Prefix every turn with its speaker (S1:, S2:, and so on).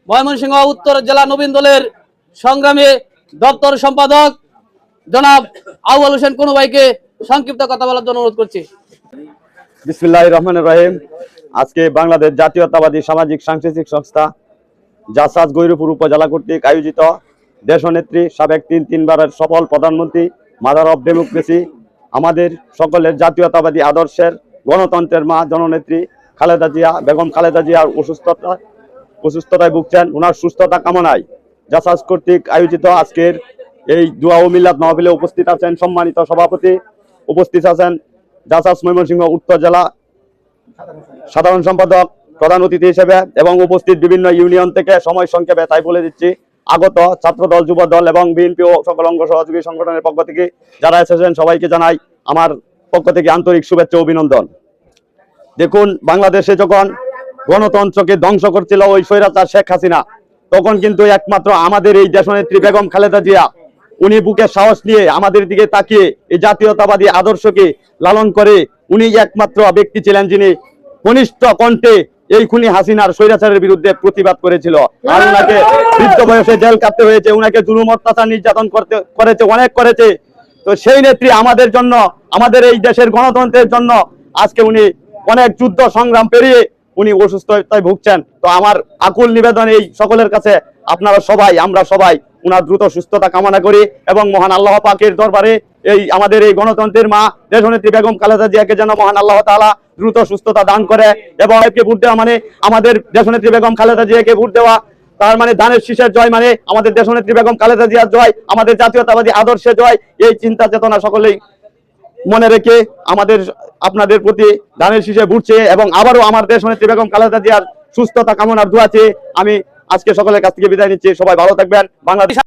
S1: ময়মনসিংহ উত্তর জেলা নবীন দলের সংগ্রামী দপ্তর সম্পাদক জনাব আউয়াল হোসেন কোন ভাইকে সংক্ষিপ্ত কথা বলার জন্য অনুরোধ করছি।
S2: বিসমিল্লাহির রহমানির রহিম। আজকে বাংলাদেশ জাতীয়তাবাদী সামাজিক সাংস্কৃতিক সংস্থা জাসাস গৈরপুর উপজেলা কর্তৃক আয়োজিত দেশনেত্রী সাবেক তিনবারের সফল প্রধানমন্ত্রী মাদার অফ ডেমোক্রেসি, আমাদের সকলের জাতীয়তাবাদী আদর্শের গণতন্ত্রের মা জননেত্রী খালেদা জিয়া, বেগম খালেদা জিয়ার অসুস্থতায় ভুগছেন। ওনার সুস্থতা কামনায় জাসাস কর্তৃক আয়োজিত আজকের এই দোয়া ও মিলাদ মাহফিলে উপস্থিত আছেন সম্মানিত সভাপতি, উপস্থিত আছেন জাসাস ময়মনসিংহ উত্তর জেলা সাধারণ সম্পাদক প্রধান অতিথি হিসেবে, এবং উপস্থিত বিভিন্ন ইউনিয়ন থেকে। সময় সংক্ষেপে তাই বলে দিচ্ছি, আগত ছাত্রদল, যুবদল এবং বিএনপি ও সকল অঙ্গ সহযোগী সংগঠনের পক্ষ থেকে যারা এসেছেন সবাইকে জানাই আমার পক্ষ থেকে আন্তরিক শুভেচ্ছা ও অভিনন্দন। দেখুন, বাংলাদেশে যখন গণতন্ত্রকে ধ্বংস করছিল ওই স্বৈরাচার শেখ হাসিনা, তখন কিন্তু একমাত্র আমাদের এই দেশনেত্রী বেগম খালেদা জিয়া উনি বুকে সাহস নিয়ে আমাদের দিকে তাকিয়ে এই জাতীয়তাবাদী আদর্শকে লালন করে উনি একমাত্র ব্যক্তি ছিলেন যিনি কনিষ্ঠ কণ্ঠে এই খুনি হাসিনার স্বৈরাচারের বিরুদ্ধে প্রতিবাদ করেছিল। আর উনাকে বৃদ্ধ বয়সে জেল কাটতে হয়েছে, উনাকে জুলুম অত্যাচার নির্যাতন করেছে, অনেক করেছে। তো সেই নেত্রী আমাদের জন্য, আমাদের এই দেশের গণতন্ত্রের জন্য আজকে উনি অনেক যুদ্ধ সংগ্রাম পেরিয়ে উনি অসুস্থতায় ভুগছেন। তো আমার আকুল নিবেদন এই সকলের কাছে, আপনারা সবাই, আমরা সবাই উনার দ্রুত সুস্থতা কামনা করি এবং মহান আল্লাহ পাকের দরবারে এই আমাদের এই গণতন্ত্রের মা দেশনেত্রী বেগম খালেদা জিয়াকে যেন মহান আল্লাহ তাআলা দ্রুত সুস্থতা দান করে। এবং ভোট দেওয়া মানে আমাদের দেশনেত্রী বেগম খালেদা জিয়াকে ভোট দেওয়া, তার মানে ধানের শীষের জয়, মানে আমাদের দেশনেত্রী বেগম খালেদা জিয়ার জয়, আমাদের জাতীয়তাবাদী আদর্শের জয়। এই চিন্তা চেতনা সকলেই মনে রেখে আমাদের আপনাদের প্রতি ধানের শীষে ভোট চেয়ে এবং আবারও আমার দেশনেত্রী বেগম খালেদা জিয়ার সুস্থতা কামনার দোয়া চেয়ে আমি আজকে সকলের কাছ থেকে বিদায় নিচ্ছি। সবাই ভালো থাকবেন। বাংলাদেশ